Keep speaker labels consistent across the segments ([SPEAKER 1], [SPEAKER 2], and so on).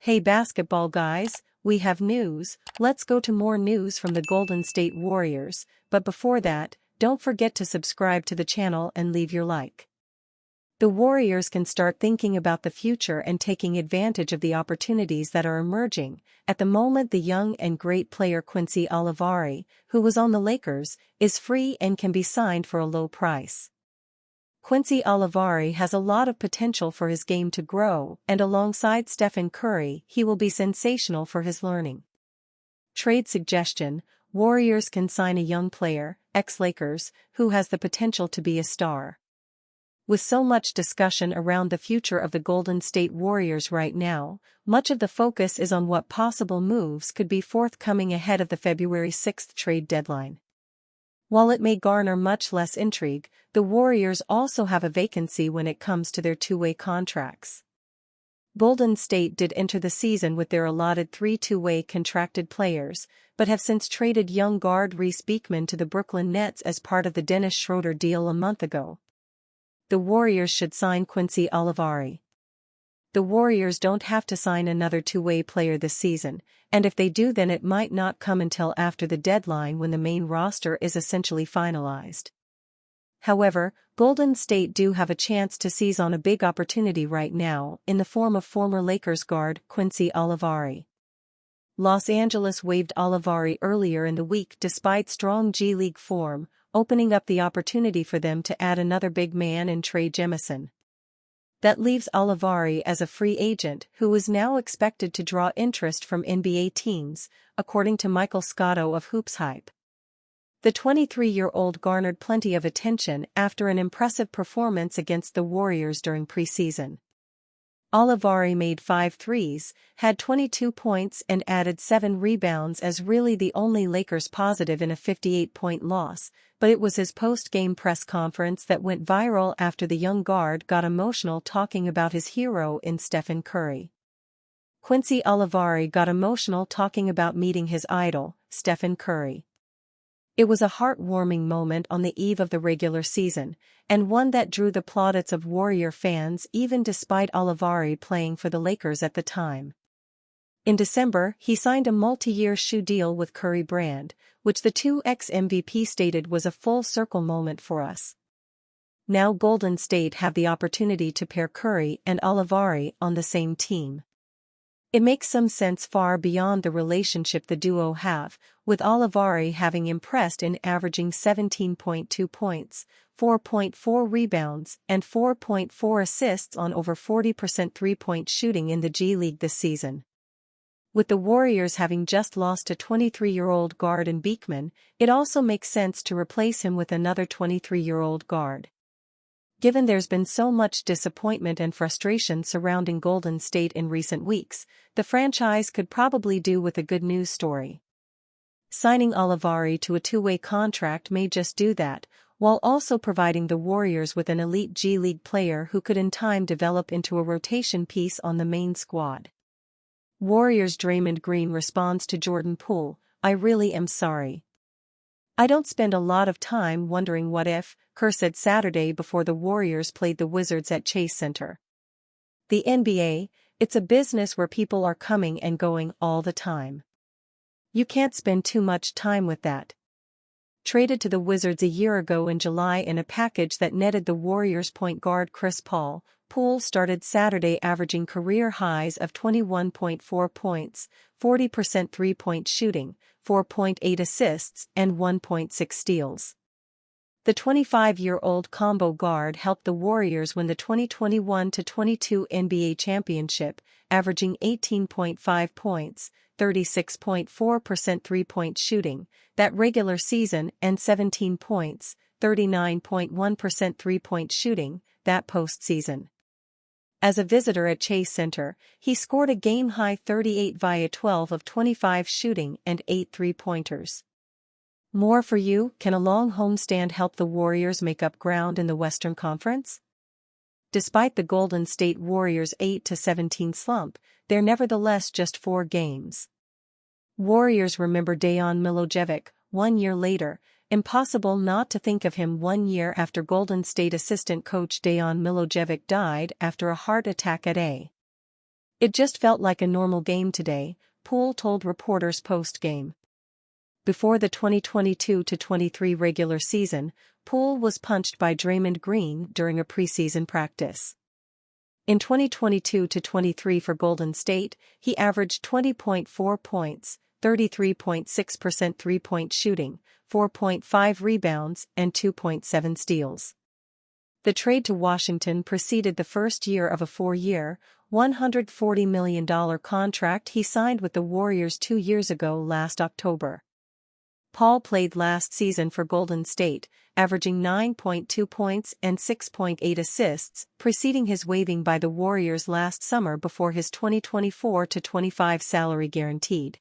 [SPEAKER 1] Hey basketball guys, we have news. Let's go to more news from the Golden State Warriors, but before that, don't forget to subscribe to the channel and leave your like. The Warriors can start thinking about the future and taking advantage of the opportunities that are emerging. At the moment, the young and great player Quincy Olivari, who was on the Lakers, is free and can be signed for a low price. Quincy Olivari has a lot of potential for his game to grow, and alongside Stephen Curry, he will be sensational for his learning. Trade suggestion: Warriors can sign a young player, ex-Lakers, who has the potential to be a star. With so much discussion around the future of the Golden State Warriors right now, much of the focus is on what possible moves could be forthcoming ahead of the February 6th trade deadline. While it may garner much less intrigue, the Warriors also have a vacancy when it comes to their two-way contracts. Golden State did enter the season with their allotted 3 two-way contracted players, but have since traded young guard Reece Beekman to the Brooklyn Nets as part of the Dennis Schroeder deal a month ago. The Warriors should sign Quincy Olivari. The Warriors don't have to sign another two-way player this season, and if they do, then it might not come until after the deadline when the main roster is essentially finalized. However, Golden State do have a chance to seize on a big opportunity right now in the form of former Lakers guard Quincy Olivari. Los Angeles waived Olivari earlier in the week despite strong G League form, opening up the opportunity for them to add another big man in Trey Jemison. That leaves Olivari as a free agent who is now expected to draw interest from NBA teams, according to Michael Scotto of Hoops Hype. The 23-year-old garnered plenty of attention after an impressive performance against the Warriors during preseason. Olivari made 5 threes, had 22 points and added 7 rebounds as really the only Lakers positive in a 58-point loss, but it was his post-game press conference that went viral after the young guard got emotional talking about his hero in Stephen Curry. Quincy Olivari got emotional talking about meeting his idol, Stephen Curry. It was a heartwarming moment on the eve of the regular season, and one that drew the plaudits of Warrior fans even despite Olivari playing for the Lakers at the time. In December, he signed a multi-year shoe deal with Curry Brand, which the 2X MVP stated was a full-circle moment for us. Now Golden State have the opportunity to pair Curry and Olivari on the same team. It makes some sense far beyond the relationship the duo have, with Olivari having impressed in averaging 17.2 points, 4.4 rebounds, and 4.4 assists on over 40% three-point shooting in the G League this season. With the Warriors having just lost a 23-year-old guard in Beekman, it also makes sense to replace him with another 23-year-old guard. Given there's been so much disappointment and frustration surrounding Golden State in recent weeks, the franchise could probably do with a good news story. Signing Olivari to a two-way contract may just do that, while also providing the Warriors with an elite G League player who could in time develop into a rotation piece on the main squad. Warriors Draymond Green responds to Jordan Poole, "I really am sorry. I don't spend a lot of time wondering what if," Kerr said Saturday before the Warriors played the Wizards at Chase Center. The NBA, it's a business where people are coming and going all the time. You can't spend too much time with that. Traded to the Wizards a year ago in July in a package that netted the Warriors point guard Chris Paul, Poole started Saturday averaging career highs of 21.4 points, 40% three-point shooting, 4.8 assists, and 1.6 steals. The 25-year-old combo guard helped the Warriors win the 2021-22 NBA championship, averaging 18.5 points, 36.4% three-point shooting, that regular season and 17 points, 39.1% three-point shooting, that postseason. As a visitor at Chase Center, he scored a game-high 38 via 12 of 25 shooting and 8 three-pointers. More for you: can a long homestand help the Warriors make up ground in the Western Conference? Despite the Golden State Warriors' 8-17 slump, they're nevertheless just 4 games. Warriors remember Dejan Milojevic, 1 year later. Impossible not to think of him 1 year after Golden State assistant coach Dejan Milojevic died after a heart attack at a "It just felt like a normal game today," Poole told reporters post-game. Before the 2022-23 regular season, Poole was punched by Draymond Green during a preseason practice. In 2022-23 for Golden State, he averaged 20.4 points, 33.6% three-point shooting, 4.5 rebounds, and 2.7 steals. The trade to Washington preceded the first year of a four-year, $140 million contract he signed with the Warriors 2 years ago last October. Paul played last season for Golden State, averaging 9.2 points and 6.8 assists, preceding his waiving by the Warriors last summer before his 2024-25 salary guaranteed.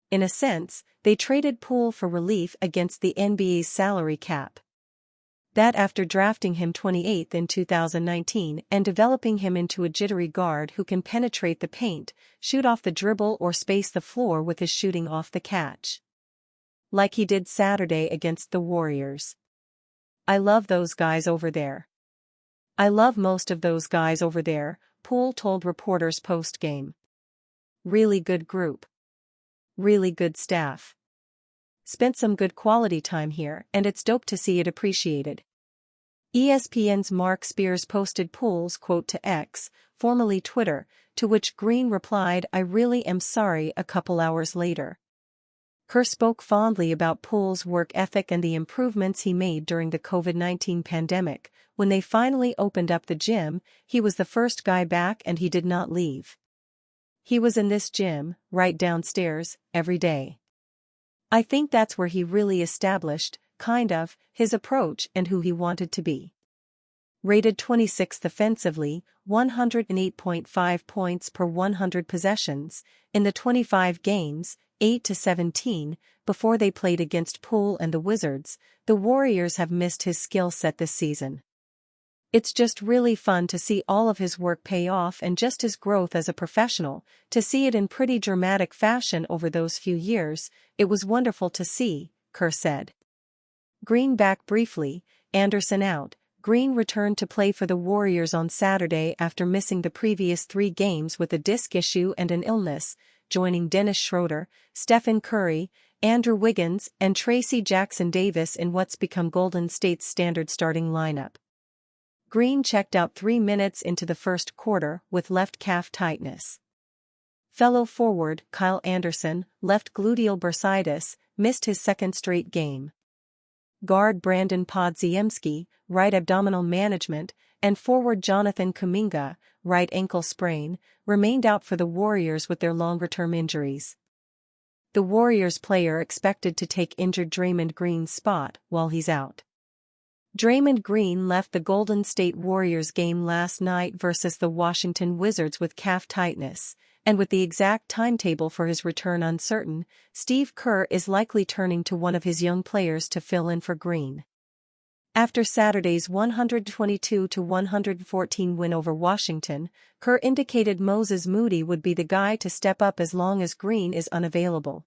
[SPEAKER 1] In a sense, they traded Poole for relief against the NBA's salary cap. That after drafting him 28th in 2019 and developing him into a jittery guard who can penetrate the paint, shoot off the dribble or space the floor with his shooting off the catch. Like he did Saturday against the Warriors. "I love those guys over there. I love most of those guys over there," Poole told reporters post-game. "Really good group. Really good staff. Spent some good quality time here and it's dope to see it appreciated." ESPN's Mark Spears posted Poole's quote to X, formerly Twitter, to which Green replied, "I really am sorry," a couple hours later. Kerr spoke fondly about Poole's work ethic and the improvements he made during the COVID-19 pandemic. "When they finally opened up the gym, he was the first guy back and he did not leave. He was in this gym, right downstairs, every day. I think that's where he really established, his approach and who he wanted to be." Rated 26th offensively, 108.5 points per 100 possessions, in the 25 games, 8-17, before they played against Poole and the Wizards, the Warriors have missed his skill set this season. "It's just really fun to see all of his work pay off and just his growth as a professional, to see it in pretty dramatic fashion over those few years. It was wonderful to see," Kerr said. Green back briefly, Anderson out. Green returned to play for the Warriors on Saturday after missing the previous 3 games with a disc issue and an illness, joining Dennis Schroeder, Stephen Curry, Andrew Wiggins, and Tracy Jackson-Davis in what's become Golden State's standard starting lineup. Green checked out 3 minutes into the first quarter with left calf tightness. Fellow forward Kyle Anderson, left gluteal bursitis, missed his second straight game. Guard Brandon Podziemski, right abdominal management, and forward Jonathan Kuminga, right ankle sprain, remained out for the Warriors with their longer-term injuries. The Warriors player expected to take injured Draymond Green's spot while he's out. Draymond Green left the Golden State Warriors game last night versus the Washington Wizards with calf tightness, and with the exact timetable for his return uncertain, Steve Kerr is likely turning to one of his young players to fill in for Green. After Saturday's 122-114 win over Washington, Kerr indicated Moses Moody would be the guy to step up as long as Green is unavailable.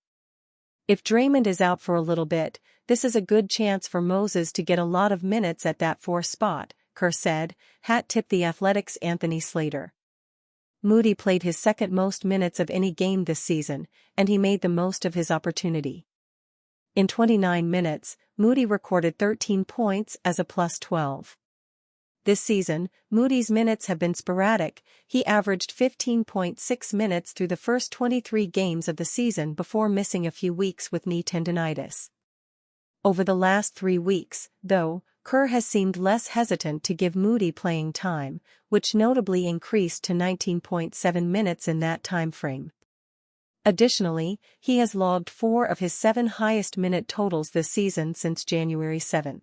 [SPEAKER 1] "If Draymond is out for a little bit, this is a good chance for Moses to get a lot of minutes at that 4 spot," Kerr said, hat-tipped The Athletic's Anthony Slater. Moody played his second most minutes of any game this season, and he made the most of his opportunity. In 29 minutes, Moody recorded 13 points as a +12. This season, Moody's minutes have been sporadic. He averaged 15.6 minutes through the first 23 games of the season before missing a few weeks with knee tendinitis. Over the last 3 weeks, though, Kerr has seemed less hesitant to give Moody playing time, which notably increased to 19.7 minutes in that time frame. Additionally, he has logged 4 of his 7 highest minute totals this season since January 7.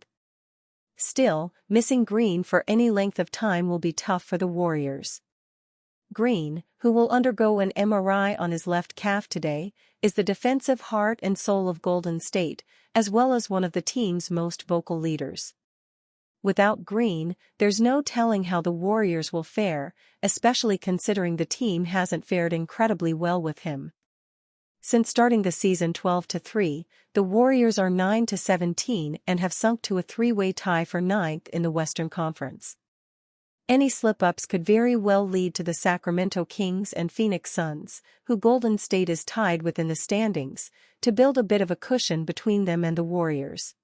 [SPEAKER 1] Still, missing Green for any length of time will be tough for the Warriors. Green, who will undergo an MRI on his left calf today, is the defensive heart and soul of Golden State, as well as one of the team's most vocal leaders. Without Green, there's no telling how the Warriors will fare, especially considering the team hasn't fared incredibly well with him. Since starting the season 12-3, the Warriors are 9-17 and have sunk to a 3-way tie for 9th in the Western Conference. Any slip-ups could very well lead to the Sacramento Kings and Phoenix Suns, who Golden State is tied with in the standings, to build a bit of a cushion between them and the Warriors.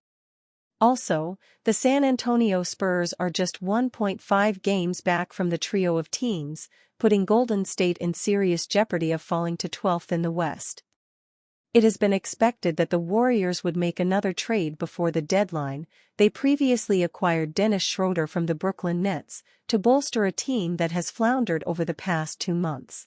[SPEAKER 1] Also, the San Antonio Spurs are just 1.5 games back from the trio of teams, putting Golden State in serious jeopardy of falling to 12th in the West. It has been expected that the Warriors would make another trade before the deadline. They previously acquired Dennis Schroeder from the Brooklyn Nets to bolster a team that has floundered over the past 2 months.